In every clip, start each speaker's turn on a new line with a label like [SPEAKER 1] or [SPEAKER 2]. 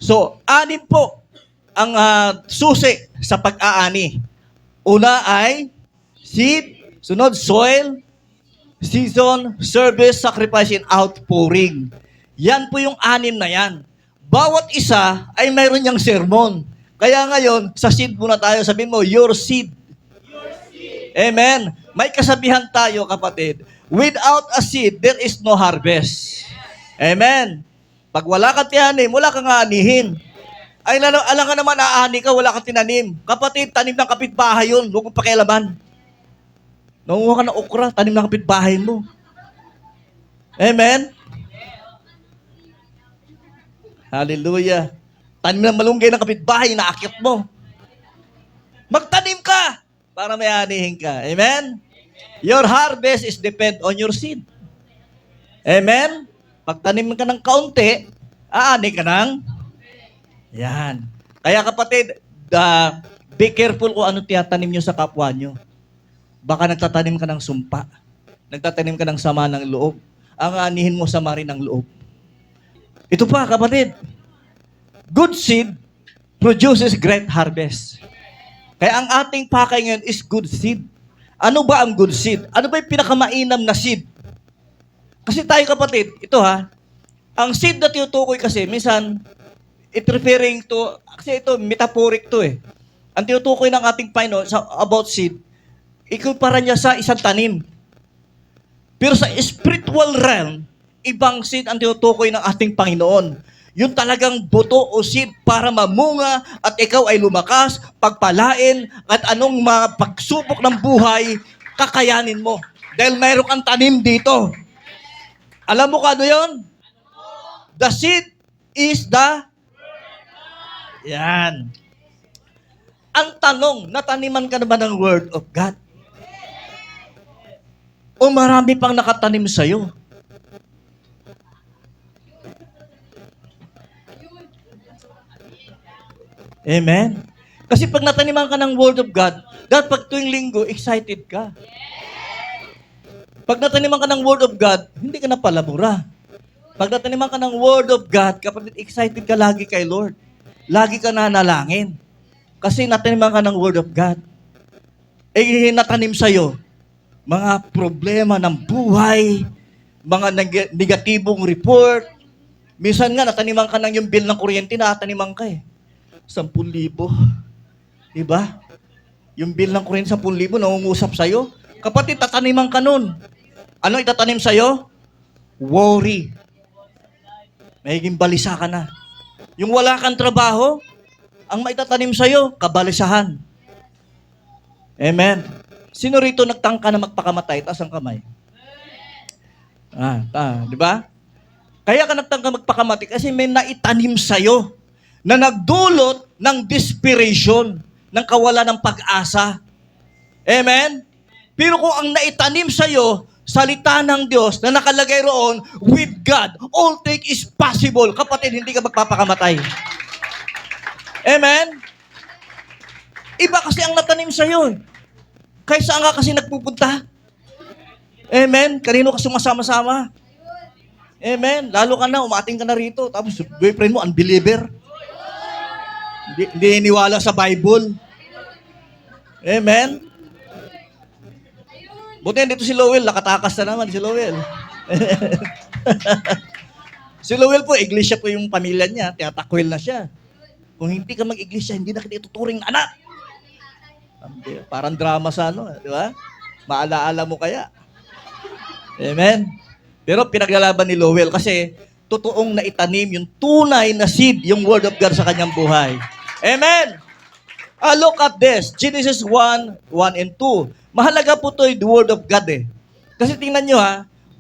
[SPEAKER 1] So, anim po ang susi sa pag-aani. Una ay seed, sunod soil, season, service, sacrifice, and outpouring. Yan po yung anim na yan. Bawat isa ay mayroon niyang sermon. Kaya ngayon, sa seed muna tayo. Sabihin mo, your seed. Amen. May kasabihan tayo, kapatid. Without a seed, there is no harvest. Amen. Pag wala kang tinanim, wala kang aanihin. Ay, alam ka naman, aani ka, wala kang tinanim. Kapatid, tanim ng kapitbahay yun. Huwag mong pakialaman. Nangunguha ka ng okra, tanim ng kapitbahay mo. Amen? Hallelujah. Tanim ng malunggay ng kapitbahay, inaakit mo. Magtanim ka para may anihin ka. Amen? Your harvest is depend on your seed. Amen? Pagtanim ka ng kaunti, aani ka ng yan. Kaya kapatid, be careful kung ano tiyatanim nyo sa kapwa nyo. Baka nagtatanim ka ng sumpa. Nagtatanim ka ng sama ng loob. Ang anihin mo sama rin ng loob. Ito pa, kapatid. Good seed produces great harvest. Kaya ang ating pakay ngayon is good seed. Ano ba ang good seed? Ano ba yung pinakamainam na seed? Kasi tayo, kapatid, ito ang seed na tinutukoy kasi, minsan, it referring to, kasi ito, metaphoric to eh. Ang tinutukoy ng ating Panginoon about seed, ikumpara niya sa isang tanim. Pero sa spiritual realm, ibang seed ang tinutukoy ng ating Panginoon. Yung talagang buto o seed para mamunga at ikaw ay lumakas, pagpalain, at anong mga pagsubok ng buhay, kakayanin mo. Dahil mayroon kang tanim dito. Alam mo kano yun? The seed is the yan. Ang tanong, nataniman ka na ba ng Word of God? O marami pang nakatanim sa'yo? Amen? Kasi pag nataniman ka ng Word of God, dapat pag tuwing linggo, excited ka. Pag nataniman ka ng Word of God, hindi ka na palabura. Pag nataniman ka ng Word of God, kapag excited ka lagi kay Lord, lagi ka nanalangin. Kasi nataniman ka ng Word of God. Eh, natanim sa'yo, mga problema ng buhay, mga negatibong report. Minsan nga, nataniman ka ng yung bill ng kuryente, nataniman ka eh. 10,000. Diba? Yung bill ng kuryente, 10,000, nangungusap sa'yo. Kapatid, tataniman ka nun. Ano itatanim sa'yo? Worry. Magiging balisa ka na. Yung wala kang trabaho, ang maitatanim sa'yo, kabalisahan. Amen. Sino rito nagtangka na magpakamatay? Taas ang kamay. Di ba? Kaya ka nagtangka magpakamatay kasi may naitanim sa'yo na nagdulot ng desperation, ng kawalan ng pag-asa. Amen? Pero kung ang naitanim sa'yo, salita ng Diyos na nakalagay roon, with God, all things is possible. Kapatid, hindi ka magpapakamatay. Amen? Iba kasi ang natanim sa'yo. Kaya saan ka kasi nagpupunta? Amen? Kanino ka sumasama-sama? Amen? Lalo ka na, umating ka na rito. Tapos boyfriend mo, unbeliever. Hindi niwala sa Bible. Amen? Buti dito si Lowell, nakatakas na naman si Lowell. Si Lowell po, iglesia po yung pamilya niya, tiyatakwil na siya. Kung hindi ka mag-iglesia, hindi na kita ituturing anak. Parang drama sa di ba? Maalaala mo kaya. Amen? Pero pinaglalaban ni Lowell kasi totoong naitanim yung tunay na seed, yung Word of God sa kanyang buhay. Amen? Look at this. Genesis 1:1 and 2. Mahalaga po ito the Word of God eh. Kasi tingnan nyo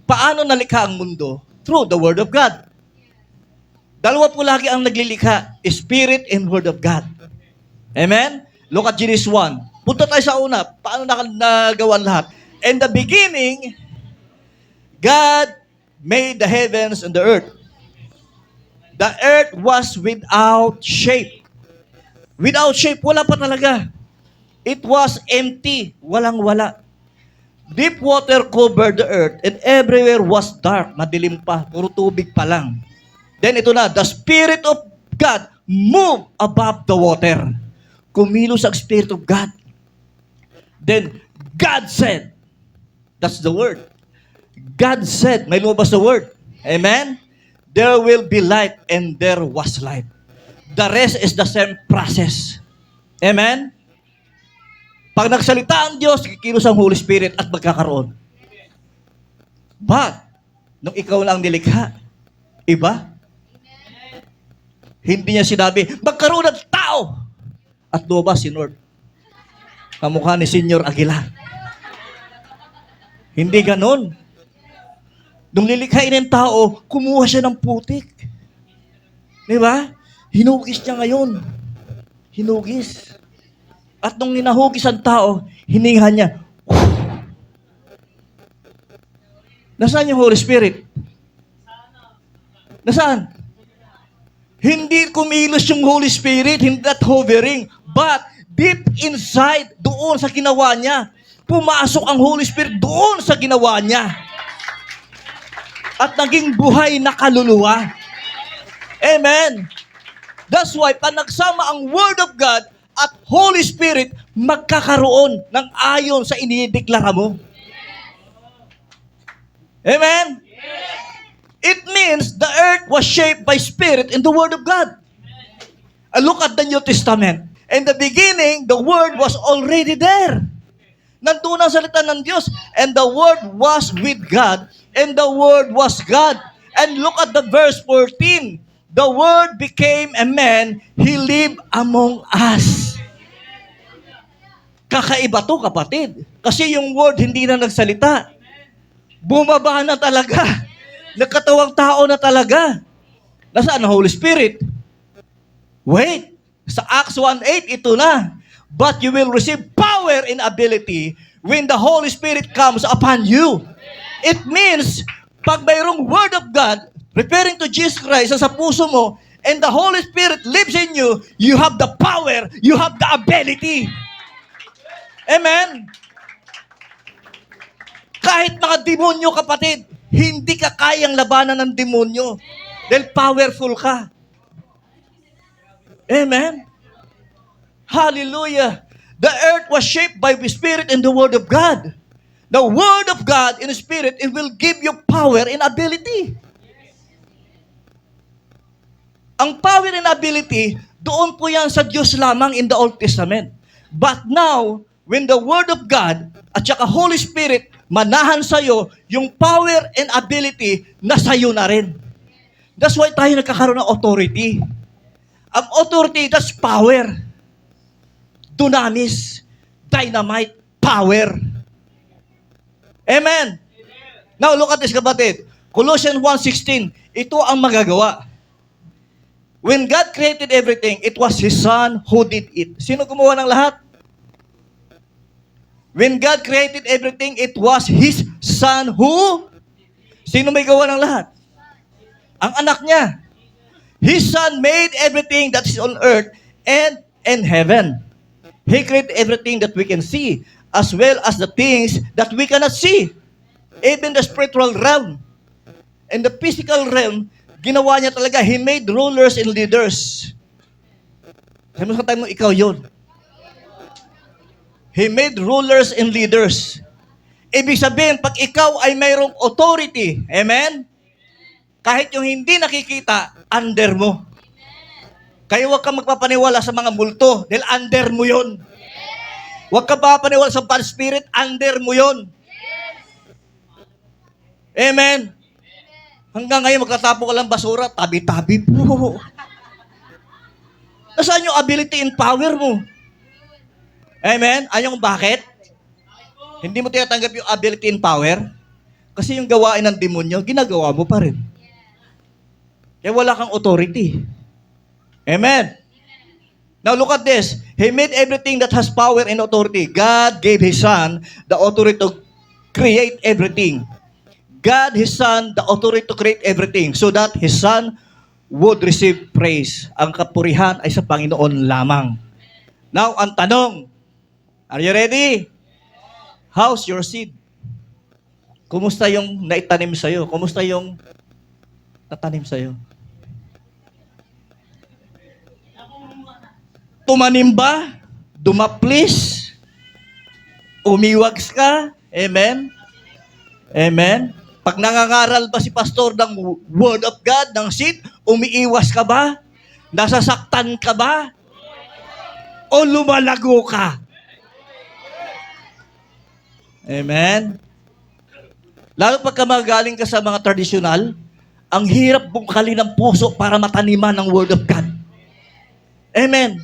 [SPEAKER 1] paano nalikha ang mundo? Through the Word of God. Dalawa po lagi ang naglilikha. Spirit and Word of God. Amen? Look at Genesis 1. Punta tayo sa una. Paano nagawa lahat? In the beginning, God made the heavens and the earth. The earth was without shape. Without shape, wala pa talaga. It was empty, walang-wala. Deep water covered the earth and everywhere was dark, madilim pa, puro tubig pa lang. Then ito na, the Spirit of God move above the water. Kumilos ang Spirit of God. Then, God said, that's the word. God said, may lumabas na word. Amen? There will be light and there was light. The rest is the same process. Amen? Pag nagsalita ang Diyos, kikilos ang Holy Spirit at magkakaroon. But, nung ikaw lang nilikha, iba? Hindi niya sinabi, magkaroon ng tao! At lumabas si Lord. Kamukha ni Senyor Aguilar. Hindi ganon. Nung lilikhain ng tao, kumuha siya ng putik. Di ba? Hinugis niya ngayon. Hinugis. At nung ninahugis ang tao, hininga niya. Nasaan yung Holy Spirit? Nasaan? Hindi kumilos yung Holy Spirit, hindi that hovering, but deep inside, doon sa ginawa niya, pumasok ang Holy Spirit doon sa ginawa niya. At naging buhay na kaluluwa. Amen. That's why, pag nagsama ang Word of God at Holy Spirit, magkakaroon ng ayon sa inideklara mo. Amen? It means the earth was shaped by Spirit in the Word of God. And look at the New Testament. In the beginning, the Word was already there. Nandun ang salita ng Diyos. And the Word was with God. And the Word was God. And look at the verse 14. The Word became a man. He lived among us. Kakaiba to, kapatid. Kasi yung Word hindi na nagsalita. Bumaba na talaga. Nagkatawang tao na talaga. Nasaan ang Holy Spirit? Wait. Sa Acts 1:8, ito na. But you will receive power and ability when the Holy Spirit comes upon you. It means, pag mayroong Word of God, referring to Jesus Christ sa puso mo, and the Holy Spirit lives in you, you have the power, you have the ability. Amen? Kahit mga demonyo, kapatid, hindi ka kayang labanan ng demonyo. Dahil powerful ka. Amen? Hallelujah. The earth was shaped by the Spirit and the Word of God. The Word of God in the Spirit, it will give you power and ability. Ang power and ability, doon po yan sa Diyos lamang in the Old Testament. But now, when the Word of God at saka Holy Spirit manahan sa'yo, yung power and ability na sa'yo na rin. That's why tayo nagkakaroon ng authority. Ang authority, that's power. Dunamis, dynamite, power. Amen. Now, look at this, kapatid. Colossians 1:16, ito ang magagawa. When God created everything, it was His Son who did it. Sino gumawa ng lahat? When God created everything, it was His Son who? Sino may gawa ng lahat? Ang anak niya. His Son made everything that is on earth and in heaven. He created everything that we can see, as well as the things that we cannot see. Even the spiritual realm. In the physical realm, ginawa niya talaga, He made rulers and leaders. Sabi mo sa tayo mo, ikaw yun. He made rulers and leaders. Ibig sabihin, pag ikaw ay mayroong authority, amen? Kahit yung hindi nakikita, under mo. Kaya huwag kang magpapaniwala sa mga multo, dahil under mo yun. Huwag kang magpapaniwala sa bad spirit, under mo yun. Amen? Hanggang ngayon, magtatapo ka lang basura, tabi-tabi po. Nasaan yung ability and power mo? Amen? Ayong bakit? Hindi mo tinatanggap yung ability and power? Kasi yung gawain ng demonyo, ginagawa mo pa rin. Kaya wala kang authority. Amen? Now look at this. He made everything that has power and authority. God gave His Son the authority to create everything. God, His Son, the authority to create everything so that His Son would receive praise. Ang kapurihan ay sa Panginoon lamang. Now, ang tanong, are you ready? How's your seed? Kumusta yung naitanim sa'yo? Kumusta yung natanim sa'yo? Tumanim ba? Dumaplis? Umiwags ka? Amen? Amen? Pag nangangaral ba si pastor ng Word of God, ng seed, umiiwas ka ba? Nasasaktan ka ba? O lumalago ka? Amen? Lalo pagka magaling ka sa mga tradisyonal, ang hirap bungkalin ng puso para mataniman ng Word of God. Amen?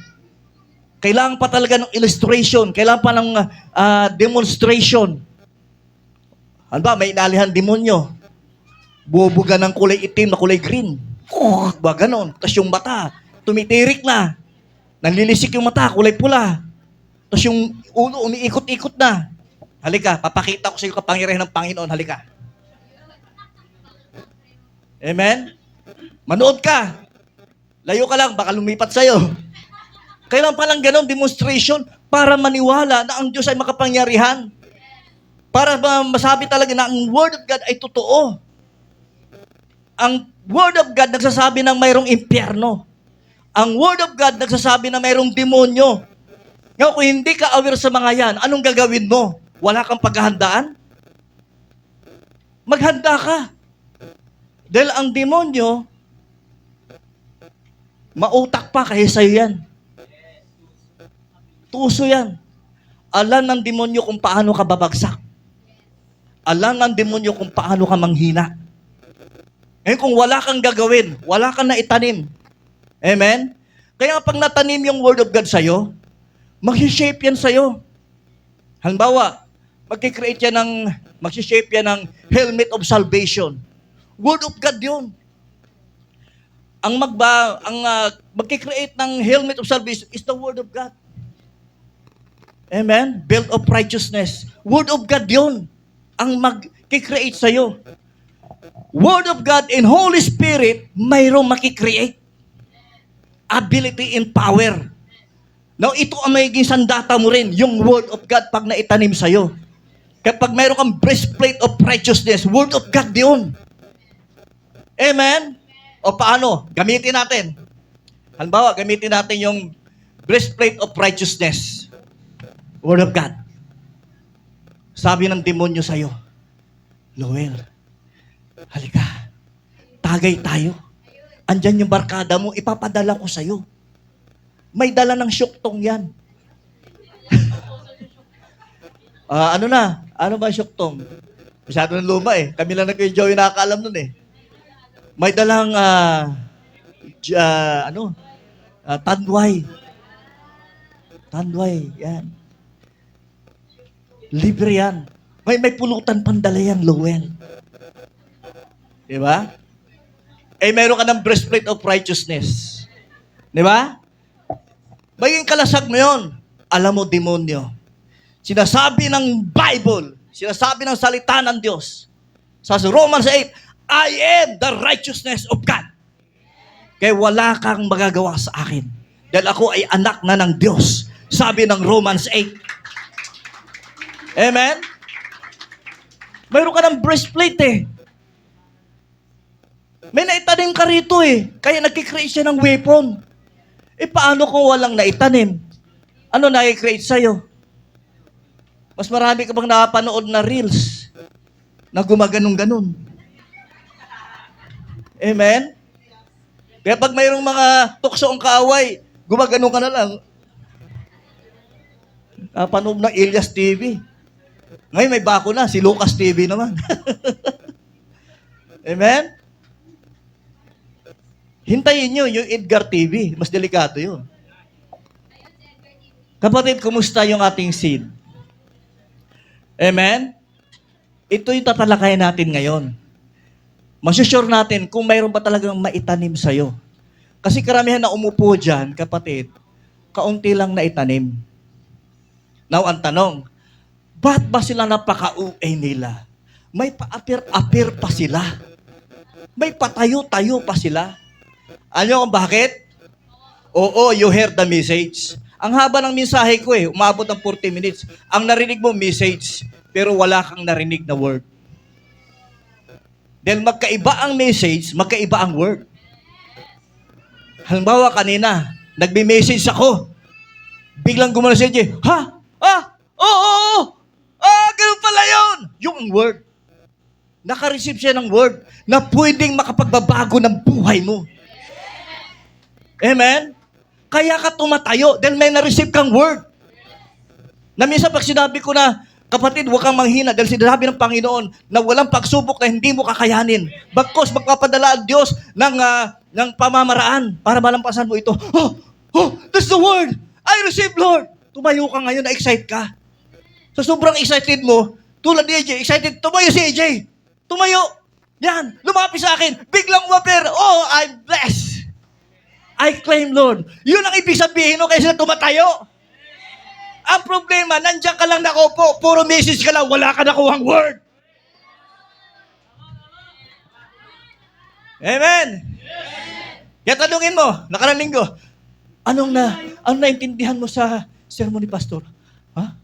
[SPEAKER 1] Kailangan pa talaga ng illustration, kailangan pa ng demonstration. Ano ba, may inalihan demonyo. Bubuga ng kulay itim na kulay green. Ba, ganon. Tapos yung mata, tumitirik na. Nanlilisik yung mata, kulay pula. Tapos yung ulo, umiikot-ikot na. Halika, papakita ko sa iyo kapangyarihan ng Panginoon. Halika. Amen? Manood ka. Layo ka lang, baka lumipat sa'yo. Kailangan pa lang ganon demonstration para maniwala na ang Diyos ay makapangyarihan. Para masabi talaga na ang Word of God ay totoo. Ang Word of God nagsasabi ng mayroong impyerno. Ang Word of God nagsasabi na mayroong demonyo. Ngayon, kung hindi ka aware sa mga yan, anong gagawin mo? Wala kang paghahandaan? Maghanda ka. Dahil ang demonyo, mautak pa kaysa sa'yo yan. Tuso yan. Alam ng demonyo kung paano ka babagsak. Alam ng demonyo kung paano ka manghina. Ngayon kung wala kang gagawin, wala kang naitanim. Amen? Kaya pag natanim yung Word of God sa'yo, mag-shape yan sa'yo. Halimbawa, mag-shape yan ng helmet of salvation. Word of God yun. Ang mag-create ng helmet of salvation is the Word of God. Amen? Belt of righteousness. Word of God yun. Ang mag-create sa'yo. Word of God and Holy Spirit, mayroong makikreate. Ability and power. Now, ito ang magiging sandata mo rin, yung Word of God pag naitanim sa'yo. Kapag mayroon kang breastplate of righteousness, Word of God yun. Amen? O paano? Gamitin natin. Halimbawa, gamitin natin yung breastplate of righteousness. Word of God. Sabi ng demonyo sa'yo, Noel, halika, tagay tayo. Andyan yung barkada mo, ipapadala ko sa'yo. May dala ng syuktong yan. Ano na? Ano ba syuktong? Masyado ng luma eh. Kami lang na kayo Joey nakakaalam nun eh. May dalang tanduay. Tanduay, yan. Libre yan. May pulutan pandala yan, Lowell. Di ba? Eh, meron ka ng breastplate of righteousness. Di ba? Maging kalasag mo yun. Alam mo, demonyo. Sinasabi ng Bible, sinasabi ng salita ng Diyos. Sa Romans 8, I am the righteousness of God. Kaya wala kang magagawa sa akin. Dahil ako ay anak na ng Diyos. Sabi ng Romans 8. Amen? Mayroon ka ng breastplate eh. May naitanim ka rito eh. Kaya nagkikreate siya ng weapon. Eh paano kung walang naitanim? Ano nakikreate sa'yo? Mas marami ka bang nakapanood na reels na gumaganong-ganon? Amen? Kaya pag mayroong mga tukso ang kaaway, gumaganong ka na lang. Napanood ng Elias TV. Ngayon may bako na, si Lucas TV naman. Amen? Hintayin nyo yung Edgar TV. Mas delikado yun. Kapatid, kumusta yung ating seed? Amen? Ito yung tatalakayan natin ngayon. Masusure natin kung mayroon ba talagang maitanim sa'yo. Kasi karamihan na umupo dyan, kapatid, kaunti lang naitanim. Now, ang tanong, ba't ba sila napaka-uay nila? May pa-apir-apir pa sila. May patayo-tayo pa sila. Ano kung bakit? Oo, you heard the message. Ang haba ng mensahe ko umabot ng 40 minutes. Ang narinig mo, message, pero wala kang narinig na word. Dahil magkaiba ang message, magkaiba ang word. Halimbawa kanina, Nagme-message ako. Biglang gumana si AJ, ha? Ah? Oo! Ganun pala yun! Yung word. Naka-receive siya ng word na pwedeng makapagbabago ng buhay mo. Amen? Kaya ka tumatayo dahil may na-receive kang word. Na minsan pag sinabi ko na, kapatid, huwag kang manghina dahil sinabi ng Panginoon na walang pagsubok na hindi mo kakayanin. Bagkos, magpapadala ang Diyos ng pamamaraan para malampasan mo ito. That's the word! I receive, Lord! Tumayo ka ngayon, na-excite ka. So sobrang excited mo, tulad ni AJ, excited, tumayo si AJ. Tumayo. Yan, lumapis sa akin. Biglang umapir. Oh, I'm blessed. I claim, Lord. Yun ang ibig sabihin no, kaysa tumatayo. Ang problema, nandiyan ka lang nakaupo, puro message ka lang, wala ka nakuhang word. Amen. Kaya tanungin mo, nakarang linggo, anong naintindihan mo sa sermon ni Pastor? Ha?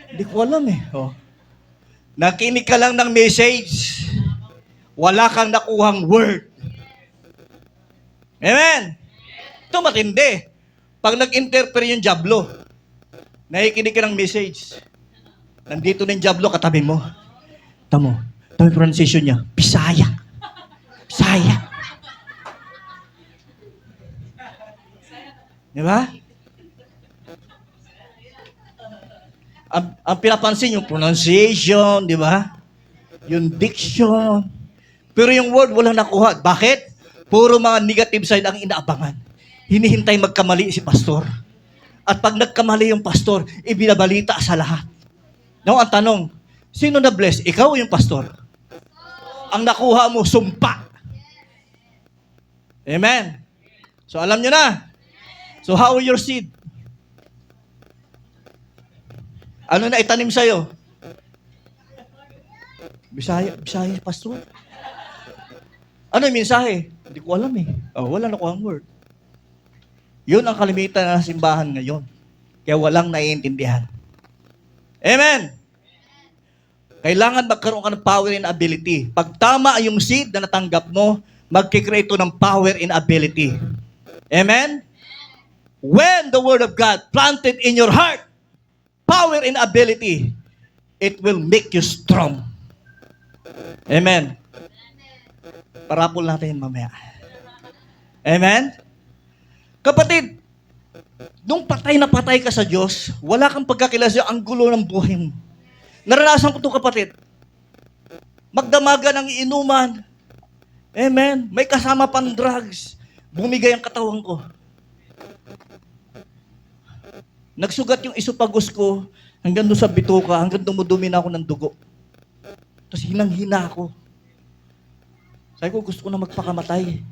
[SPEAKER 1] Hindi ko alam eh. Nakinig ka lang ng message. Wala kang nakuhang word. Amen? Ito matindi. Pag nag-interpret yung Diablo, nakikinig ka ng message. Nandito na yung Diablo, katabi mo. Tamo pronunciation niya. Bisaya. Di ba? Ang pinapansin yung pronunciation, di ba? Yung diction. Pero yung word, walang nakuha. Bakit? Puro mga negative side ang inaabangan. Hinihintay magkamali si pastor. At pag nagkamali yung pastor, ibinabalita sa lahat. Now, ang tanong, sino na bless? Ikaw o yung pastor? Ang nakuha mo, sumpa. Amen. So, alam nyo na. So, how your seed? Ano na itanim sa'yo? Bisaya, pastor. Ano yung mensahe? Hindi ko alam eh. Wala na ko ang word. Yun ang kalimitan ng simbahan ngayon. Kaya walang naiintindihan. Amen! Kailangan magkaroon ka ng power and ability. Pag tama yung seed na natanggap mo, magkikreate ito ng power and ability. Amen? When the Word of God planted in your heart, power and ability, it will make you strong. Amen. Parapol natin mamaya. Amen? Kapatid, nung patay na patay ka sa Diyos, wala kang pagkakilala ang gulo ng buhay mo. Naranasan ko ito, kapatid. Magdamaga ng inuman. Amen? May kasama pang drugs. Bumigay ang katawan ko. Nagsugat yung isopagos ko hanggang doon sa bituka, hanggang dumudumi na ako ng dugo. Tapos hinang-hina ako. Sabi ko, gusto ko na magpakamatay.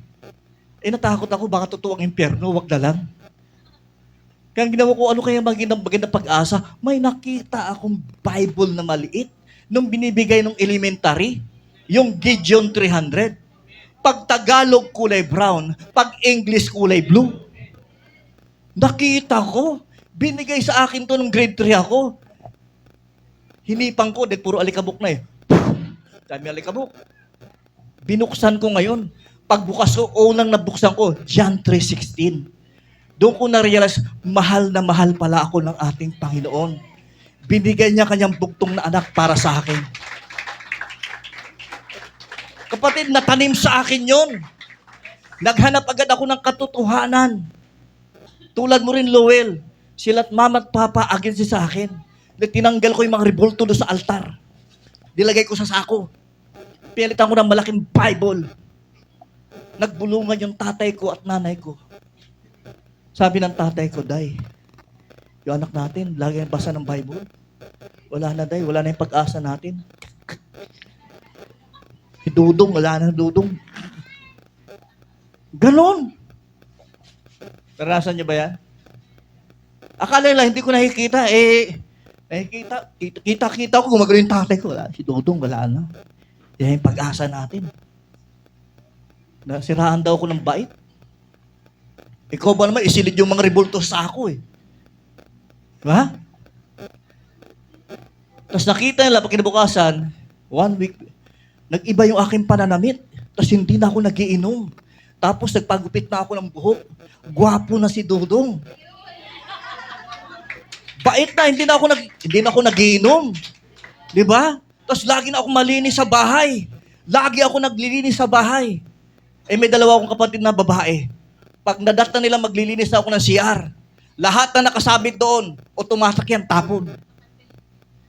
[SPEAKER 1] Natakot ako, baka totoo ang impyerno, wag na lang. Kaya ang ginawa ko, ano kaya magandang pag-asa? May nakita akong Bible na maliit nung binibigay ng elementary, yung Gideon 300. Pag Tagalog, kulay brown. Pag English, kulay blue. Nakita ko. Binigay sa akin to nung grade 3 ako. Hinipang ko, puro alikabok na eh. Dami alikabok. Binuksan ko ngayon. Pagbukas ko, unang nabuksan ko, John 3:16. Doon ko na-realize, mahal na mahal pala ako ng ating Panginoon. Binigay niya kanyang bugtong na anak para sa akin. Kapatid, natanim sa akin yon. Naghanap agad ako ng katotohanan. Tulad mo rin, Lowell. Sila't mama at papa against sa akin. Tinanggal ko yung mga revolto doon sa altar. Dilagay ko sa sako. Pilitan ko ng malaking Bible. Nagbulungan yung tatay ko at nanay ko. Sabi ng tatay ko, Day, yung anak natin, lagi basa ng Bible. Wala na, Day. Wala na yung pag-asa natin. Si Dudong, wala na Dudong. Ganon. Naranasan niyo ba yan? Akala nila, hindi ko nakikita. Kita ko gumagano yung tatay ko. Wala, si Dudong, wala na. Yan yung pag-asa natin. Nasiraan daw ko ng bait. Ikaw ba naman, isilid yung mga revolto sa ako eh. Diba? Tapos nakita nila, pag kinabukasan, 1 week, nag-iba yung aking pananamit. Tapos hindi na ako nagiinom. Tapos nagpagupit na ako ng buhok. Gwapo na si Dudong. Bait na, hindi na ako nagiinom. Di ba? Tapos lagi na ako malinis sa bahay. Lagi ako naglilinis sa bahay. Eh may dalawa akong kapatid na babae. Pag nadat na nila maglilinis na ako ng CR, lahat na nakasabit doon, automatic yan, tapon.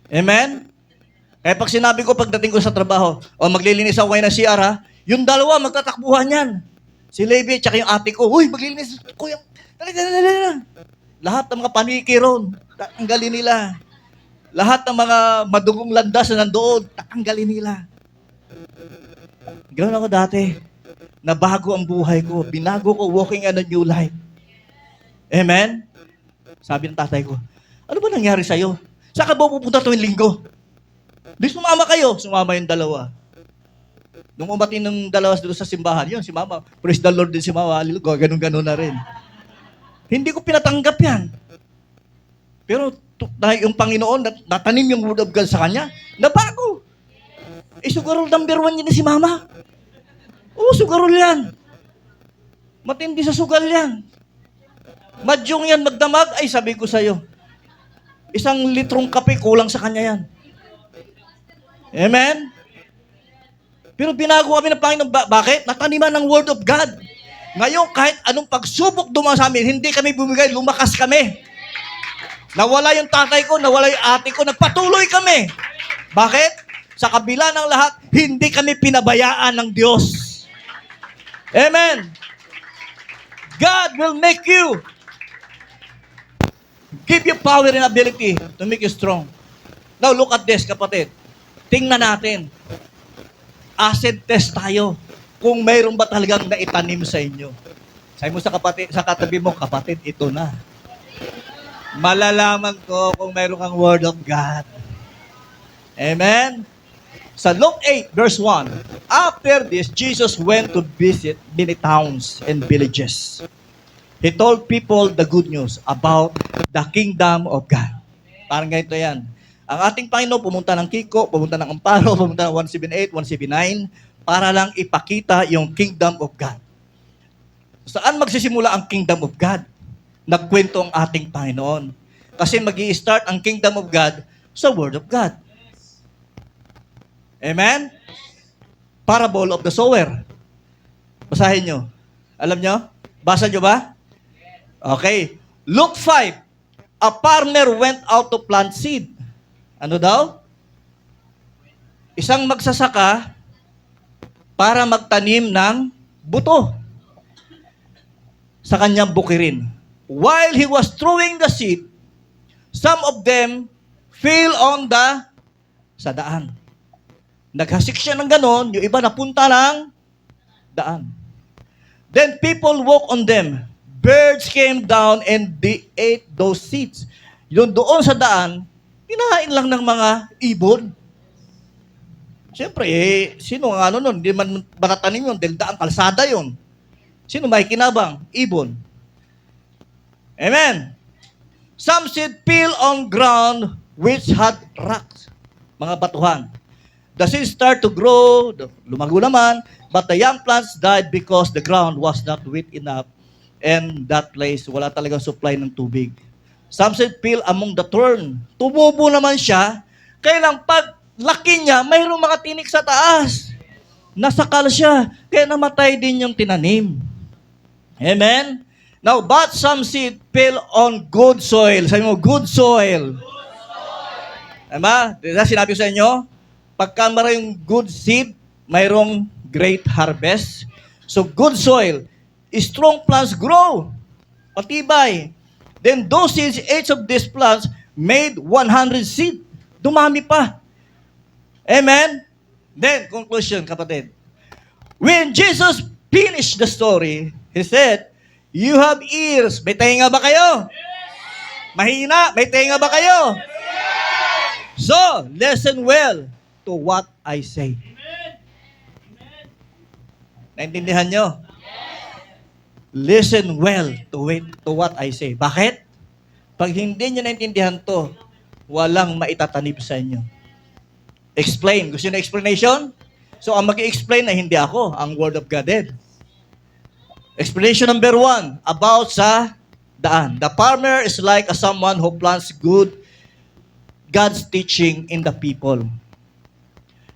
[SPEAKER 1] Amen? Kaya pag sinabi ko pagdating ko sa trabaho, o maglilinis ako ngayon ng CR ha, yung dalawa magtatakbuhan yan. Si Levi at yung ate ko, uy, maglilinis ko yung... Lahat ng mga paniki ron, tatanggalin nila. Lahat ng mga madugong landas na nandoon, tatanggalin nila. Ganoon ako dati. Nabago ang buhay ko. Binago ko, walking in a new life. Amen? Sabi ng tatay ko, ano ba nangyari sa'yo? Saan ka ba pupunta tuwing linggo? Di sumama kayo. Sumama yung dalawa. Nung umatin ng dalawa doon sa simbahan, yun, si mama, praise the Lord din si mama, hallelujah, ganun-ganun na rin. Hindi ko pinatanggap yan. Pero yung Panginoon, natanim yung word of God sa kanya, nabago. Sugarol number 1 yun si mama. Oo, sugarol yan. Matindi sa sugal yan. Madyong yan, magdamag, ay sabi ko sa'yo, 1 litrong kape, kulang sa kanya yan. Amen? Pero binago kami ng Panginoon. Bakit? Nataniman ng Word of God. Ngayon, kahit anong pagsubok dumaan sa amin, hindi kami bumigay, lumakas kami. Nawala yung tatay ko, nawala yung ate ko, nagpatuloy kami. Bakit? Sa kabila ng lahat, hindi kami pinabayaan ng Diyos. Amen? God will make you, give you power and ability to make you strong. Now, look at this, kapatid. Tingnan natin. Acid test tayo. Kung mayroon ba talagang naitanim sa inyo. Sabi mo sa kapatid, sa katabi mo, kapatid, ito na. Malalaman ko kung mayroon kang Word of God. Amen? Sa Luke 8, verse 1, after this, Jesus went to visit many towns and villages. He told people the good news about the kingdom of God. Parang ganito yan. Ang ating Panginoon pumunta ng Kiko, pumunta ng Amparo, pumunta ng 178, 179, para lang ipakita yung kingdom of God. Saan magsisimula ang kingdom of God? Nagkwento ang ating Panginoon. Kasi magi-start ang kingdom of God sa Word of God. Amen? Parable of the sower. Basahin nyo. Alam nyo? Basa nyo ba? Okay. Luke 5. A farmer went out to plant seed. Ano daw? Isang magsasaka para magtanim ng buto sa kanyang bukirin. While he was throwing the seed, some of them fell on sa daan. Naghasik siya ng ganon, yung iba napunta ng daan. Then people walk on them. Birds came down and they ate those seeds. Yung doon sa daan, kinain lang ng mga ibon. Siyempre, sino ang nun? Hindi man matatanim yun, dahil daang kalsada yun. Sino may kinabang? Ibon. Amen. Some seed fell on ground which had rocks. Mga batuhan. The seeds start to grow, lumago naman, but the young plants died because the ground was not wet enough and that place, wala talagang supply ng tubig. Some seed fell among the thorn. Tumubo naman siya, kaya lang pag laki niya, mayroong mga tinik sa taas. Nasakal siya, kaya namatay din yung tinanim. Amen? Now, but some seed fell on good soil. Sabi mo, good soil. Diba? Diba sinabi ko sa inyo? Pagka mayroong good seed, mayroong great harvest. So, good soil. Strong plants grow. Patibay. Then those seeds, each of these plants, made 100 seed. Dumami pa. Amen? Then, conclusion, kapatid. When Jesus finished the story, He said, you have ears. May tenga ba kayo? Mahina? May tenga ba kayo? So, listen well to what I say. Naintindihan nyo? Listen well to what I say. Bakit? Pag hindi nyo naintindihan to, walang maitatanib sa inyo. Explain. Gusto nyo na explanation? So, ang mag-i-explain na hindi ako, ang Word of God din. Explanation number 1, about sa daan. The farmer is like a someone who plants God's teaching in the people.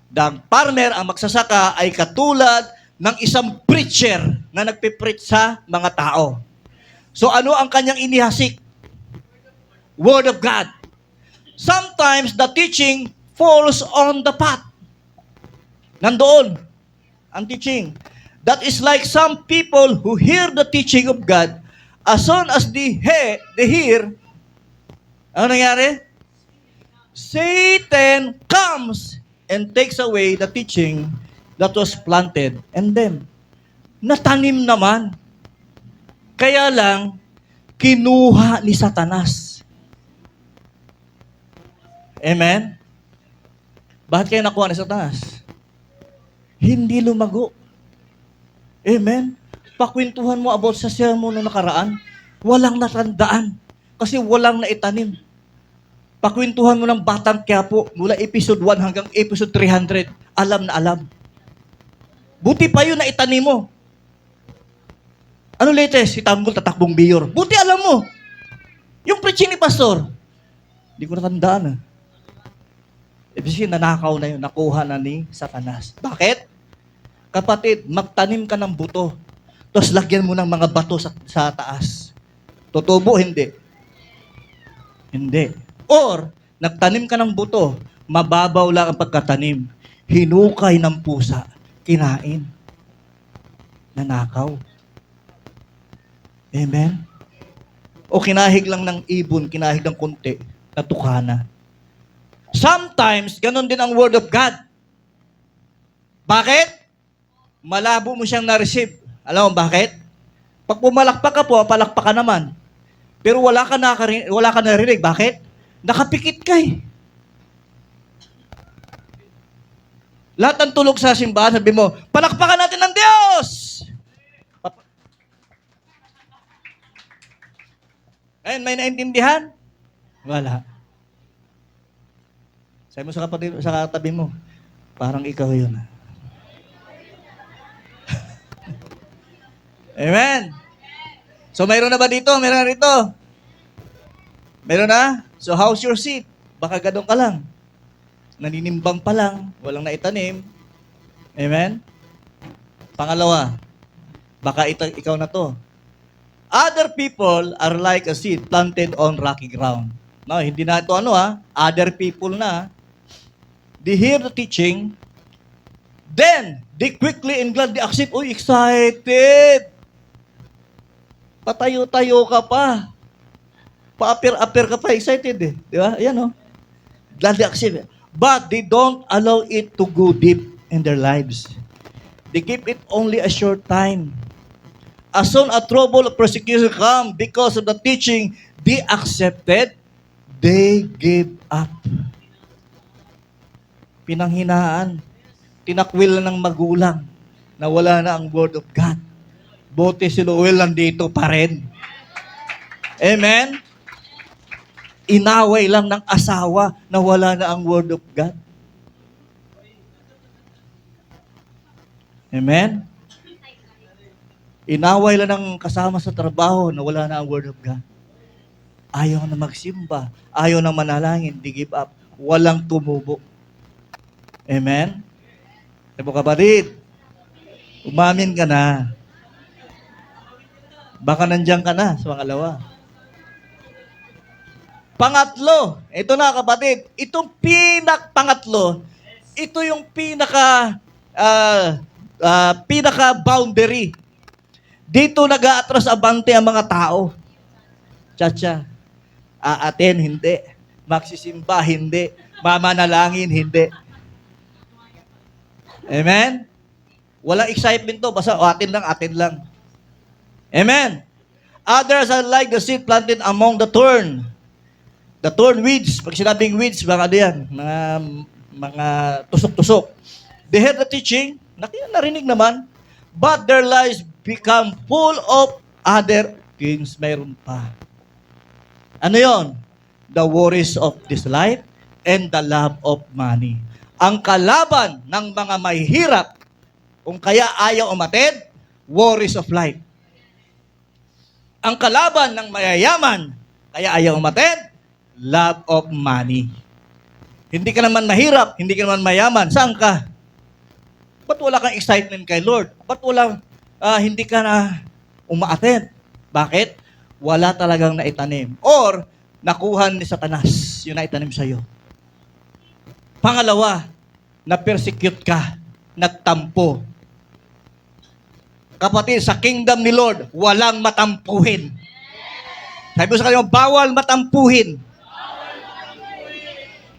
[SPEAKER 1] The farmer, ang magsasaka, ay katulad ng isang preacher na nagpipreach sa mga tao. So ano ang kanyang inihasik? Word of God. Sometimes the teaching falls on the path. Nandoon ang teaching. That is like some people who hear the teaching of God, as soon as they hear, ano nangyari? Satan comes and takes away the teaching that was planted in them. Natanim naman. Kaya lang, kinuha ni Satanas. Amen? Bakit kaya nakuha ni Satanas? Hindi lumago. Amen? Pakwentuhan mo about sa sermon na nakaraan, walang natandaan kasi walang naitanim. Pakwentuhan mo ng Batang Quiapo mula episode 1 hanggang episode 300, alam na alam. Buti pa yun na itanim mo. Ano latest? Si Tambol tatakbong mayor. Buti alam mo. Yung preaching ni Pastor, hindi ko natandaan. Ibig nanakaw na yun, nakuha na ni Satanas. Bakit? Kapatid, magtanim ka ng buto, tapos lagyan mo ng mga bato sa taas. Tutubo, hindi. Hindi. Or, nagtanim ka ng buto, mababaw lang ang pagkatanim. Hinukay ng pusa, kinain. Nanakaw. Amen? O kinahig lang ng ibon, kinahig ng kunti, natukana. Sometimes, ganun din ang Word of God. Bakit? Malabo mo siyang na-receive. Alam mo bakit? Pag pumalakpak ka po, palakpak ka naman. Pero wala ka narinig. Bakit? Nakapikit ka eh. Lahat ng tulog sa simbahan, sabi mo, palakpakan natin ng Diyos! Ayun, may naintindihan? Wala. Sabi mo sa katabi mo, parang ikaw yun. Amen. So, mayroon na ba dito? Mayroon na rito? Mayroon na? So, how's your seat? Baka ganun ka lang. Naninimbang pa lang. Walang naitanim. Amen? Pangalawa, baka ikaw na to. Other people are like a seed planted on rocky ground. No, hindi na ito other people na. They hear the teaching, then they quickly and gladly accept. Uy, excited! Patayo-tayo ka pa. Pa-appear ka pa, excited eh. Di ba? Ayan Gladly accept. But they don't allow it to go deep in their lives. They keep it only a short time. As soon as trouble or persecution come because of the teaching they accepted, they give up. Pinanghinaan. Tinakwil na ng magulang na wala na ang Word of God. Buti si Noel nandito pa rin. Amen? Inaway lang ng asawa na wala na ang Word of God. Amen? Inaway lang ng kasama sa trabaho na wala na ang Word of God. Ayaw na magsimba. Ayaw na manalangin. Di give up. Walang tumubo. Amen? Sabi mo kapatid, umamin ka na. Baka nandiyan ka na sa pangalawa. Pangatlo, ito na kapatid, itong pangatlo, ito yung pinaka boundary. Dito nag-aatras abante ang mga tao. Chacha, aaten, hindi. Magsisimba, hindi. Mamanalangin, hindi. Amen? Walang excitement to, basta atin lang. Amen? Others are like the seed planted among the thorn. The thorn weeds. Pag sinabing weeds, mga yan, mga tusok-tusok. They heard the teaching, narinig naman, but their lives become full of other things. Mayroon pa. Ano yon? The worries of this life and the love of money. Ang kalaban ng mga mahihirap, kung kaya ayaw umatid, worries of life. Ang kalaban ng mayayaman, kaya ayaw umattend, love of money. Hindi ka naman mahirap, hindi ka naman mayaman. Saan ka? Ba't wala kang excitement kay Lord? Ba't hindi ka na uma-attend? Bakit? Wala talagang naitanim. Or, nakuha ni Satanas yung naitanim sa'yo. Pangalawa, na-persecute ka, nagtampo. Kapatid, sa kingdom ni Lord, walang matampuhin. Sabi mo sa kanila, bawal matampuhin.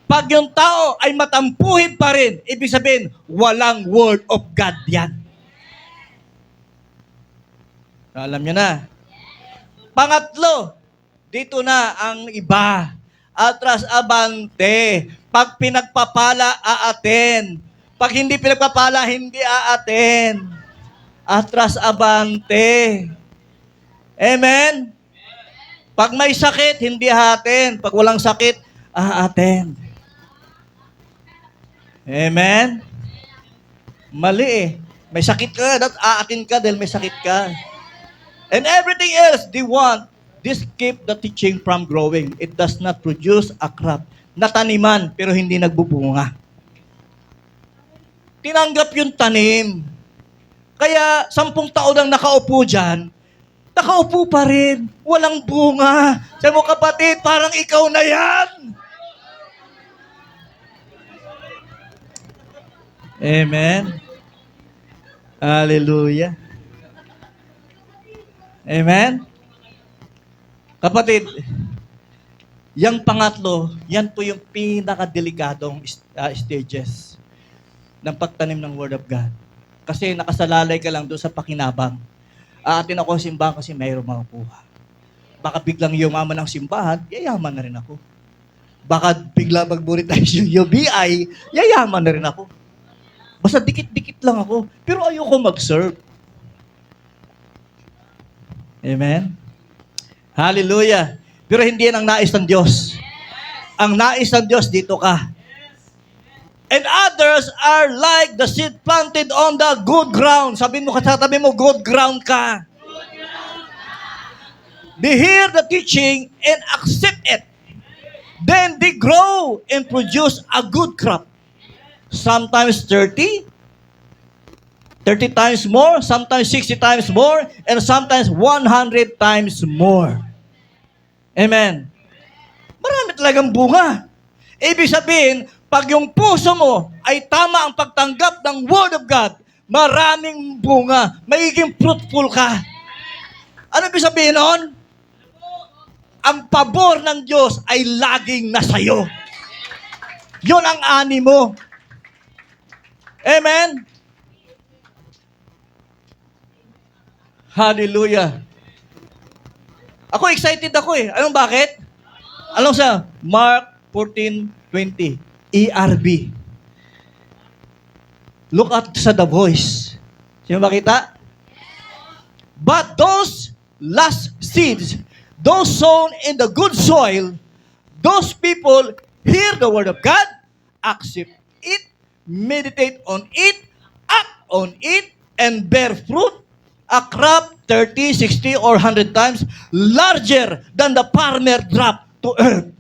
[SPEAKER 1] Pag yung tao ay matampuhin pa rin, ibig sabihin, walang word of God yan. Alam nyo na. Pangatlo, dito na ang iba. Atras abante. Pag pinagpapala, aaten. Pag hindi pinagpapala, hindi aaten. Atras abante. Amen? Pag may sakit, hindi aaten. Pag walang sakit, aaten. Amen? Mali eh. May sakit ka, aatin ka dahil may sakit ka. And everything else, this keep the teaching from growing. It does not produce a crop. Nataniman, pero hindi nagbubunga. Tinanggap yung tanim. Kaya, 10 taon ang nakaupo dyan, nakaupo pa rin. Walang bunga. Sabi mo, kapatid, parang ikaw na yan. Amen. Hallelujah. Amen. Kapatid, yung pangatlo, yan po yung pinakadelikadong stages ng pagtanim ng Word of God. Kasi nakasalalay ka lang doon sa pakinabang. Aatin ako sa simbahan kasi mayroong makukuha. Baka biglang yumaman ng simbahan, yayaman na rin ako. Baka bigla mag-monetize yung UBI, yayaman na rin ako. Basta dikit-dikit lang ako. Pero ayoko mag-serve. Amen? Hallelujah. Pero hindi yan ang nais ng Diyos. Ang nais ng Diyos, dito ka. And others are like the seed planted on the good ground. Sabi mo, good ground ka. They hear the teaching and accept it. Then they grow and produce a good crop. Sometimes 30 times more, sometimes 60 times more, and sometimes 100 times more. Amen. Marami talagang bunga. Ibig sabihin, pag yung puso mo ay tama ang pagtanggap ng Word of God, maraming bunga, magiging fruitful ka. Ano ibig sabihin nun? Ang pabor ng Diyos ay laging nasa'yo. Yun ang ani mo. Amen? Hallelujah. Ako excited ako eh. Anong bakit? Anong sa Mark 14:20, ERV. Look at sa The Voice. Sino makita? But those last seeds, those sown in the good soil, those people hear the word of God, accept it, meditate on it, act on it, and bear fruit, a crop 30, 60, or 100 times larger than the farmer drop to earth.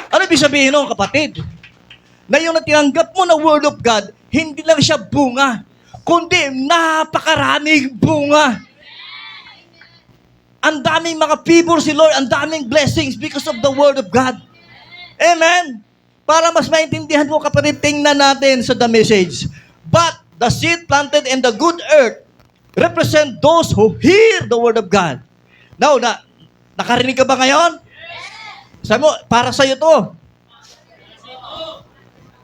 [SPEAKER 1] Ano ibig sabihin nun, kapatid? Na yung natinanggap mo na Word of God, hindi lang siya bunga, kundi napakaraming bunga. Ang daming mga favor si Lord, ang daming blessings because of the Word of God. Amen? Para mas maintindihan mo, kapatid, tingnan natin sa the message. But the seed planted in the good earth represent those who hear the Word of God. Now, nakarinig ka ba ngayon? Sabi mo, para sa'yo to.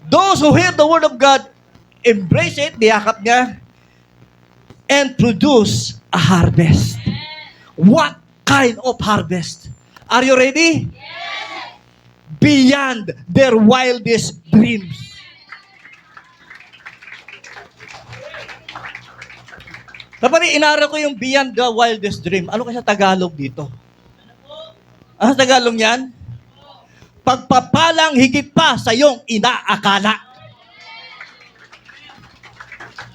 [SPEAKER 1] Those who hear the Word of God, embrace it, diyakap niya, and produce a harvest. What kind of harvest? Are you ready? Beyond their wildest dreams. Kapag inaral ko yung beyond the wildest dream, ano kasi Tagalog dito? Ano Tagalog yan? Pagpapalang higit pa sa iyong inaakala.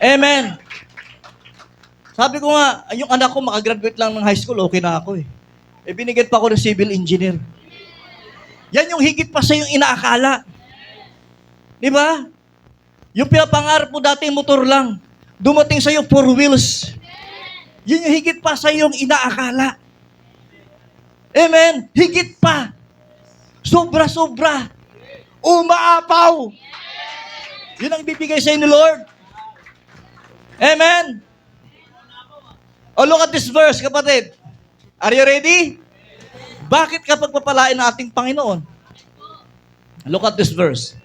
[SPEAKER 1] Amen. Sabi ko nga, yung anak ko makagraduate lang ng high school, okay na ako eh. Eh, binigyan pa ako ng civil engineer. Yan yung higit pa sa yung inaakala. Di ba? Yung pinapangarap mo dati motor lang. Dumating sa iyo 4 wheels. Yun yung higit pa sa yung inaakala. Amen? Higit pa. Sobra-sobra. Umaapaw. Yun ang ibibigay sa inyo, Lord. Amen? Oh, look at this verse, kapatid. Are you ready? Bakit ka pagpapalain ng ating Panginoon? Look at this verse.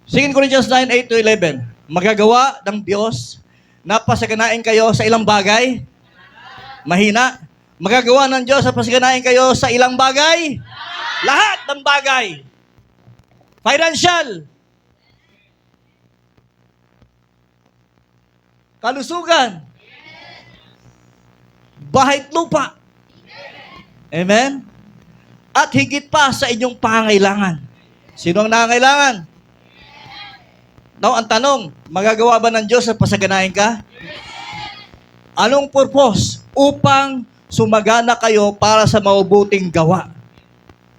[SPEAKER 1] 2 Corinthians 9:8-11. Magagawa ng Diyos na pasaganain kayo sa ilang bagay? Mahina. Magagawa ng Diyos na pasaganain kayo sa ilang bagay? Lahat ng bagay. Financial. Kalusugan. Bahay at lupa. Amen? At higit pa sa inyong pangangailangan. Sino ang nangangailangan? Now, ang tanong, magagawa ba ng Diyos na pasaganahin ka? Anong purpose? Upang sumagana kayo para sa mabubuting gawa.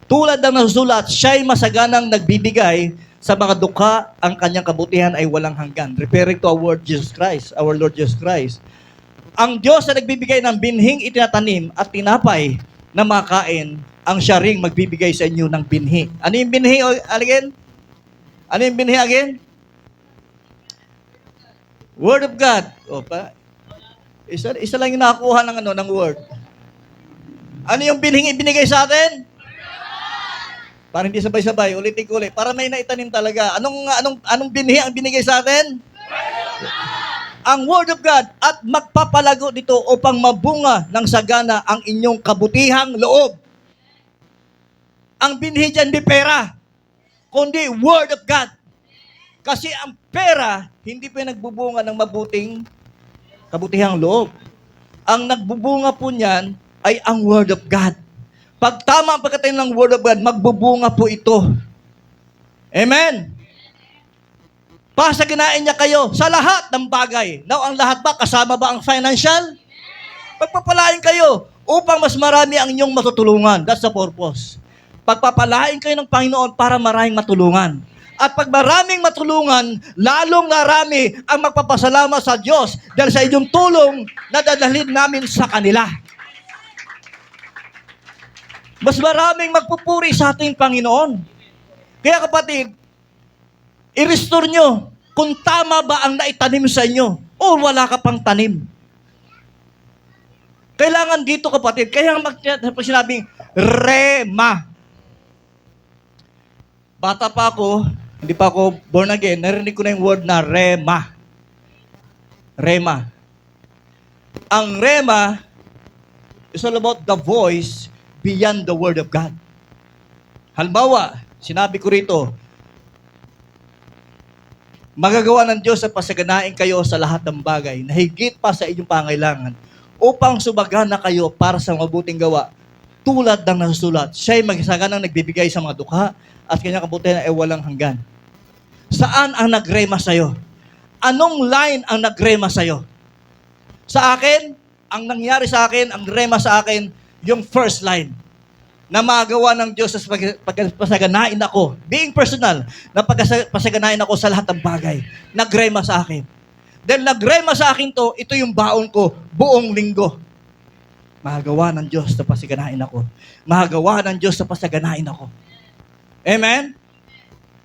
[SPEAKER 1] Tulad ng nasusulat, siya'y masaganang nagbibigay sa mga dukha, ang kanyang kabutihan ay walang hanggan. Referring to our Lord Jesus Christ, our Lord Jesus Christ. Ang Diyos na nagbibigay ng binhing itinatanim at tinapay na makain, ang siya ring magbibigay sa inyo ng binhi. Ano yung binhi again? Ano yung binhi again? Word of God. O pa, isa lang yung nakakuha ng word. Ano yung binhing ibinigay sa atin? Para hindi sabay-sabay, ulitin ko ulit. Para may naitanim talaga. Anong binhi ang binigay sa atin? Ang Word of God at magpapalago dito upang mabunga ng sagana ang inyong kabutihang loob. Ang binhi dyan di pera, kundi Word of God. Kasi ang pera, hindi pa nagbubunga ng mabuting kabutihang loob. Ang nagbubunga po niyan ay ang Word of God. Pag tama ang pagkatanim ng Word of God, magbubunga po ito. Amen? Pasaganain niya kayo sa lahat ng bagay. Now, ang lahat ba? Kasama ba ang financial? Pagpapalain kayo upang mas marami ang inyong matutulungan. That's the purpose. Pagpapalain kayo ng Panginoon para maraming matulungan. At pag maraming matulungan, lalong narami ang magpapasalamat sa Diyos dahil sa inyong tulong na dadalhin namin sa kanila. Mas maraming magpupuri sa ating Panginoon. Kaya kapatid, i-restore nyo kung tama ba ang naitanim sa inyo o wala ka pang tanim. Kailangan dito kapatid, kaya sinabing rema. Bata pa ako, hindi pa ako born again, narinig ko na yung word na rema. Rema. Ang rema is all about the voice beyond the Word of God. Halimbawa, sinabi ko rito, magagawa ng Diyos na pasaganain kayo sa lahat ng bagay na higit pa sa inyong pangailangan upang sumagana kayo para sa mabuting gawa tulad ng nasusulat. Siya'y magsaganang nagbibigay sa mga dukha at kanyang kabutihan ay walang hanggan. Saan ang nagrema sa'yo? Anong line ang nagrema sa'yo? Sa akin, ang nangyari sa akin, ang rema sa akin, yung first line, na magawa ng Diyos sa pasaganain ako, being personal, na pasaganain ako sa lahat ng bagay, nagrema sa akin. Then nagrema sa akin to, ito yung baon ko, buong linggo. Magagawa ng Diyos na pasaganain ako. Magagawa ng Diyos na pasaganain ako. Amen?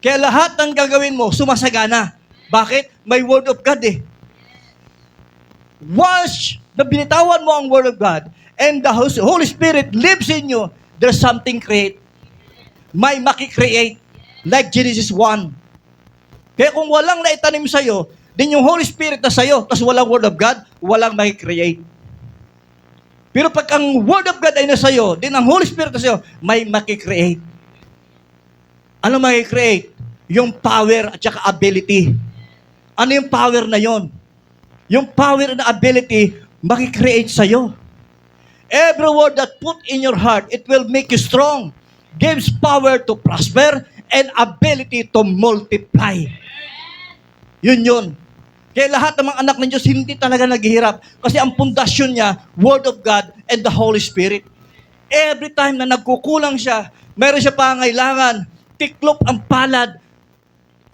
[SPEAKER 1] Kaya lahat ng gagawin mo, sumasagana. Bakit? May Word of God eh. Once na binitawan mo ang Word of God, and the Holy Spirit lives in you, there's something create. May makikreate. Like Genesis 1. Kaya kung walang naitanim sa'yo, din yung Holy Spirit na sa'yo, tapos walang Word of God, walang makikreate. Pero pag ang Word of God ay nasa iyo, din ang Holy Spirit na sa'yo, may makikreate. Ano makikreate? Yung power at saka ability. Ano yung power na yon? Yung power and ability, makikreate sa'yo. Every word that put in your heart, it will make you strong. Gives power to prosper and ability to multiply. Yun. Kaya lahat ng mga anak ng Diyos hindi talaga naghihirap. Kasi ang pundasyon niya, Word of God and the Holy Spirit. Every time na nagkukulang siya, meron siya pangailangan, tiklop ang palad,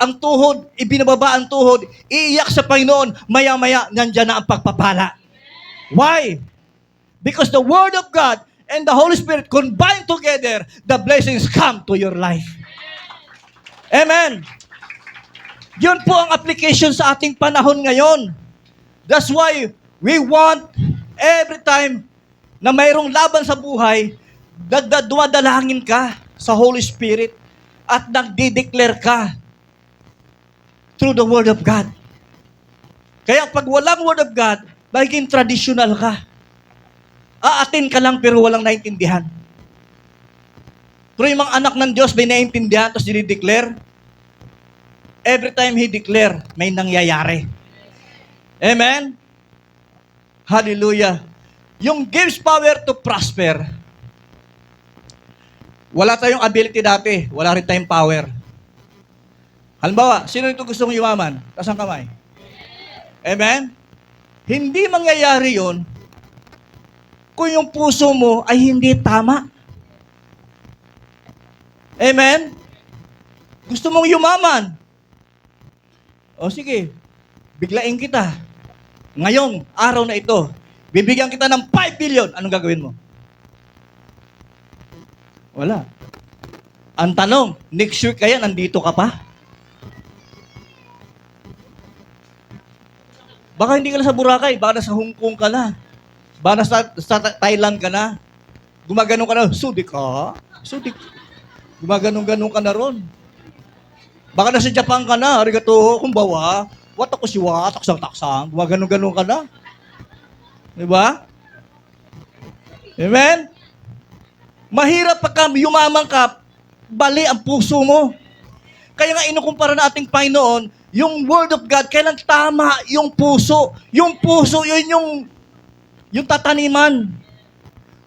[SPEAKER 1] ang tuhod, ibinababa ang tuhod, iiyak sa Panginoon, maya-maya, nandyan na ang pagpapala. Why? Because the Word of God and the Holy Spirit combined together, the blessings come to your life. Amen. Yun po ang application sa ating panahon ngayon. That's why we want every time na mayroong laban sa buhay, dumadalangin ka sa Holy Spirit at nagdi-declare ka through the Word of God. Kaya pag walang Word of God, magiging traditional ka. Aatin ka lang pero walang naintindihan. Pero yung mga anak ng Diyos may naintindihan tapos dinideclare, every time He declare, may nangyayari. Amen? Hallelujah. Yung gives power to prosper, wala tayong ability dati, wala rin tayong power. Halimbawa, sino ito gustong yumaman? Taas ang kamay. Amen? Hindi mangyayari yon kung yung puso mo ay hindi tama. Amen? Gusto mong yumaman. O sige, biglain kita. Ngayong araw na ito, bibigyan kita ng 5 billion. Anong gagawin mo? Wala. Ang tanong, next week kaya nandito ka pa? Baka hindi ka na sa Boracay, baka nasa Hong Kong ka na. Baka nasa Thailand ka na. Gumaganon ka na, sudik ka. Sudik. Gumaganon-ganon ka na ron. Baka nasa Japan ka na, arigato, kumbawa. Wat ako siwa, taksang-taksang. Gumaganon-ganon ka na. Diba? Amen? Mahirap pagka yumaman ka, bali ang puso mo. Kaya nga inukumpara na ating Panginoon, yung Word of God, kailan tama yung puso. Yung puso, yun yung tataniman.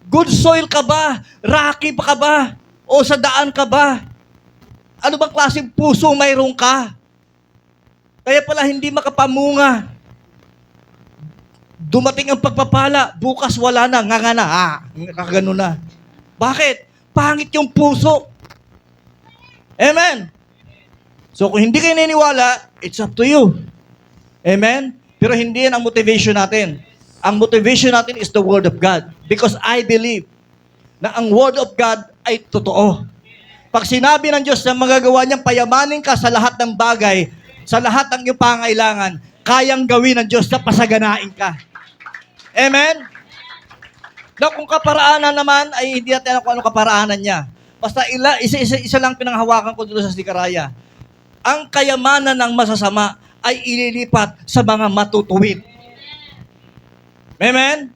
[SPEAKER 1] Good soil ka ba? Rocky pa ka ba? O sa daan ka ba? Ano bang klaseng puso mayroon ka? Kaya pala hindi makapamunga. Dumating ang pagpapala, bukas wala na, nga na, kakagano na. Bakit? Pangit yung puso. Amen? So kung hindi kayo naniniwala, it's up to you. Amen? Pero hindi yan ang motivation natin. Ang motivation natin is the Word of God. Because I believe na ang Word of God ay totoo. Pag sinabi ng Diyos na magagawa niyang payamanin ka sa lahat ng bagay, sa lahat ng iyong pangailangan, kayang gawin ng Diyos na pasaganain ka. Amen? Now, kung kaparaanan naman, ay hindi natin alam kung ano kaparaanan niya. Basta isa lang pinanghawakan ko dito sa Sikaraya. Ang kayamanan ng masasama ay ililipat sa mga matutuwid. Amen?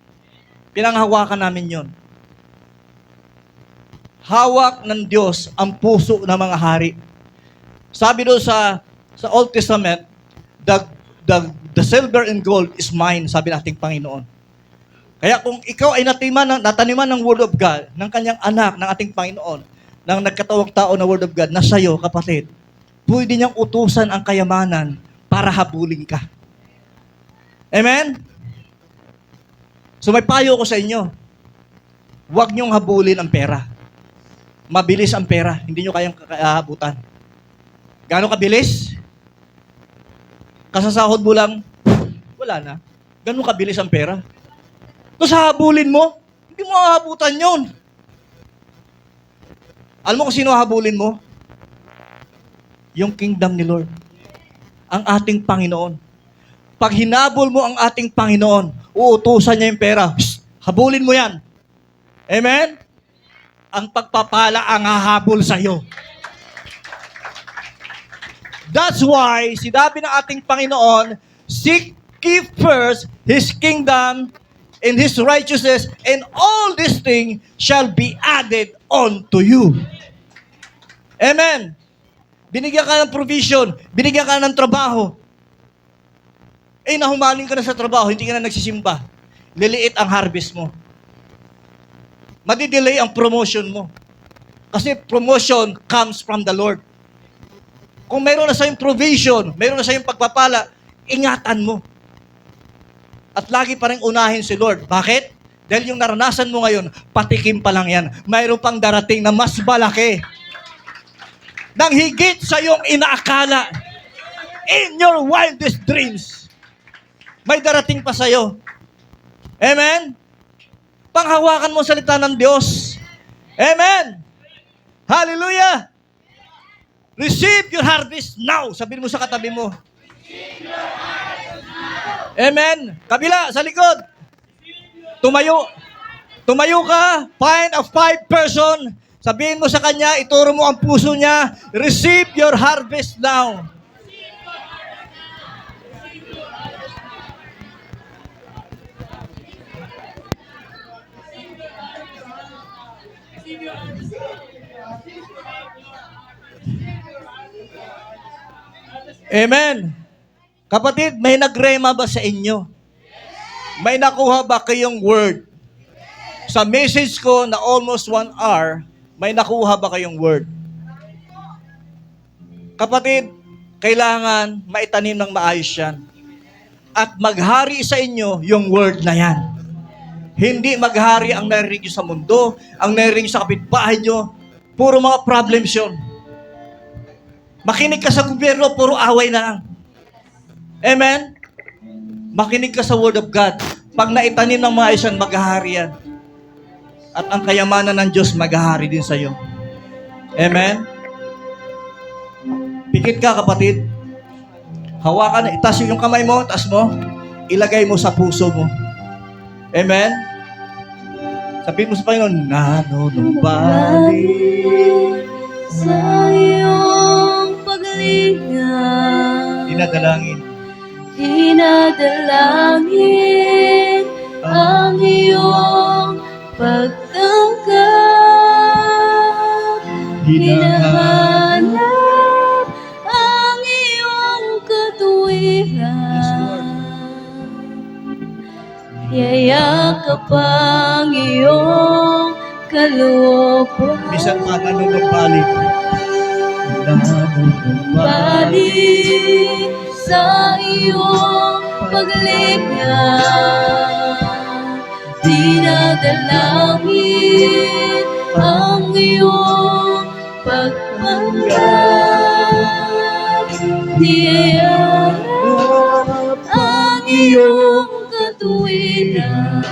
[SPEAKER 1] Pinanghawakan namin yon. Hawak ng Diyos ang puso ng mga hari. Sabi doon sa Old Testament, the silver and gold is mine, sabi nating Panginoon. Kaya kung ikaw ay nataniman ng Word of God, ng kanyang anak, ng ating Panginoon, ng nagkatawag tao na Word of God, na sa'yo, kapatid, pwede niyang utusan ang kayamanan para habulin ka. Amen? So may payo ko sa inyo. Huwag niyong habulin ang pera. Mabilis ang pera. Hindi niyo kayang kaabutan. Gaano kabilis? Kasasahod mo lang, wala na. Gaano kabilis ang pera? Tapos habulin mo, hindi mo hahabutan yun. Alam mo kung sino habulin mo? Yung kingdom ni Lord. Ang ating Panginoon. Pag hinabol mo ang ating Panginoon, uutusan niya yung pera. Habulin mo yan. Amen? Ang pagpapala ang hahabol sa'yo. That's why, sinabi ng ating Panginoon, seek ye first His kingdom and His righteousness, and all these things shall be added unto you. Amen? Binigyan ka ng provision, binigyan ka ng trabaho. Nahumaling ka na sa trabaho, hindi ka na nagsisimba. Liliit ang harvest mo. Madidelay ang promotion mo. Kasi promotion comes from the Lord. Kung mayroon na sa yung provision, mayroon na sa yung pagpapala, ingatan mo. At lagi pa rin unahin si Lord. Bakit? Dahil yung naranasan mo ngayon, patikim pa lang yan. Mayroon pang darating na mas malaki. Nang higit sa iyong inaakala. In your wildest dreams. May darating pa sa iyo. Amen? Panghawakan mo salita ng Diyos. Amen? Hallelujah! Receive your harvest now. Sabihin mo sa katabi mo. Amen? Kabila, sa likod. Tumayo. Tumayo ka. Find a 5 person. Sabihin mo sa kanya, ituro mo ang puso niya. Receive your harvest now. Amen. Kapatid, may nagrema ba sa inyo? May nakuha ba kayong word? Sa message ko na almost 1 hour, may nakuha ba kayong word? Kapatid, kailangan maitanim ng maayos yan. At maghari sa inyo yung word na yan. Hindi maghari ang narinig sa mundo, ang narinig sa kapitbahay nyo, puro mga problems yun. Makinig ka sa gobyerno, puro away na lang. Amen? Makinig ka sa Word of God. Pag naitanim ng maayos yan, maghahari yan. At ang kayamanan ng Diyos, maghahari din sa iyo. Amen? Pikit ka, kapatid. Hawakan, itaas yung kamay mo, taas mo, ilagay mo sa puso mo. Amen? Sabihin mo sa Panginoon, nanunumbalik
[SPEAKER 2] sa iyong paglinga,
[SPEAKER 1] dinadalangin
[SPEAKER 2] ang iyong pagtangkap, hinahanap ang iyong katuwiran, yayakap ang iyong kalooban.
[SPEAKER 1] Minsan pa nanunumbalik.
[SPEAKER 2] Balik sa iyong paglinga, dinadalangin ang iyong pagpanggap, niyayakap ang iyong katuwiran,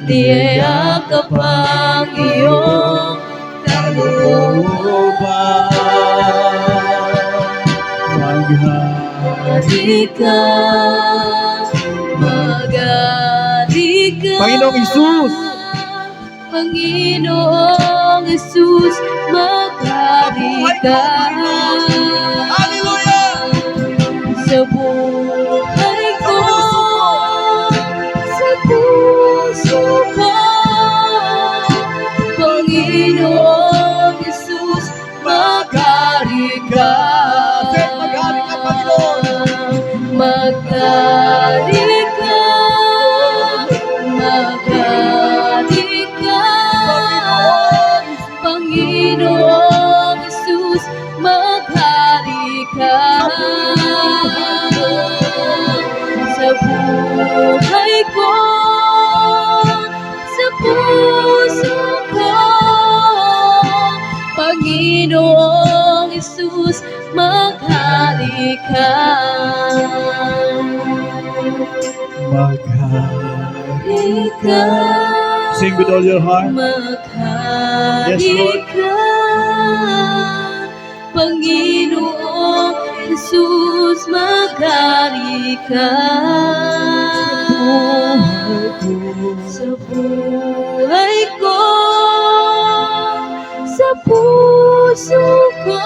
[SPEAKER 2] niyayakap ang iyong maghari ka,
[SPEAKER 1] Panginoong Isus.
[SPEAKER 2] Panginoong Isus, maghari ka.
[SPEAKER 1] Hallelujah!
[SPEAKER 2] Sa buhay ko, sa puso ko, Panginoong Isus, maghari ka.
[SPEAKER 1] Maghari ka, Panginoon.
[SPEAKER 2] Maghari ka, maghari ka, Panginoong Isus, maghari ka. Sa buhay ko, sa puso ko, Panginoong Isus, maghari ka. Maghari ka.
[SPEAKER 1] Sing with all your heart.
[SPEAKER 2] Maghari
[SPEAKER 1] Yes, Lord.
[SPEAKER 2] ka. Panginoong Jesus, maghari ka. Sa buhay ko, sa puso ko,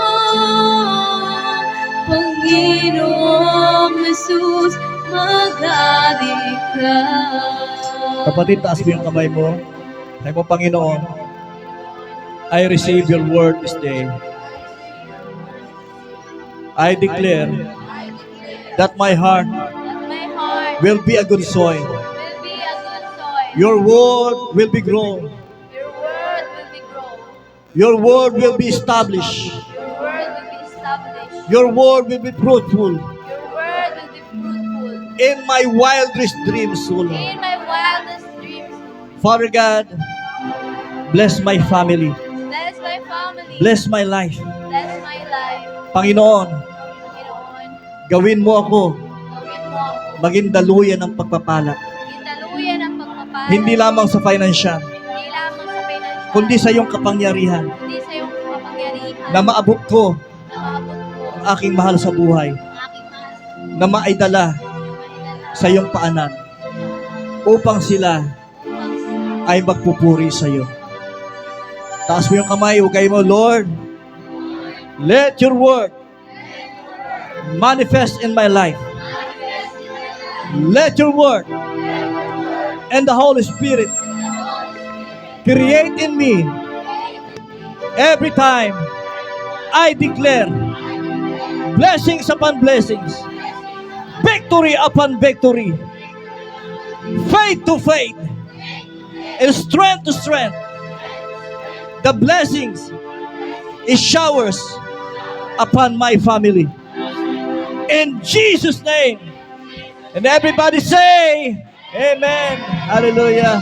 [SPEAKER 2] Panginoong Jesus, maghari ka.
[SPEAKER 1] Kapatid, taas mo yung kamay mo. Sabi mo, Panginoon, I receive your word this day. I declare that my heart
[SPEAKER 2] My heart
[SPEAKER 1] will be a good soil.
[SPEAKER 2] will be a good soil.
[SPEAKER 1] Your word will be grown.
[SPEAKER 2] Your word will be grown.
[SPEAKER 1] Your word will be established.
[SPEAKER 2] Your word will be established.
[SPEAKER 1] Your word will be fruitful
[SPEAKER 2] Your word will be fruitful
[SPEAKER 1] in my wildest dreams, O Lord.
[SPEAKER 2] in my wildest dreams.
[SPEAKER 1] Father God, bless my family.
[SPEAKER 2] Bless my family.
[SPEAKER 1] Bless my life.
[SPEAKER 2] Bless my life.
[SPEAKER 1] Panginoon,
[SPEAKER 2] Panginoon,
[SPEAKER 1] gawin mo ako
[SPEAKER 2] gawin mo ako
[SPEAKER 1] maging daluyan ng pagpapala.
[SPEAKER 2] italuyan ang pagpapala.
[SPEAKER 1] Hindi lamang sa financial,
[SPEAKER 2] Hindi lamang sa financial,
[SPEAKER 1] kundi sa iyong kapangyarihan
[SPEAKER 2] kundi sa iyong kapangyarihan
[SPEAKER 1] na maabot ko
[SPEAKER 2] na maabot ko
[SPEAKER 1] ang aking mahal sa buhay,
[SPEAKER 2] ang aking mahal
[SPEAKER 1] na maidala sa iyong paanan upang sila ay magpupuri sa iyo. Taas mo yung kamay, hugay mo, Lord, let your word manifest in my life. Let your word and the Holy Spirit create in me every time I declare blessings upon blessings, victory upon victory, faith to faith, and strength to strength. The blessings is showers upon my family. In Jesus' name. And everybody say, Amen. Hallelujah.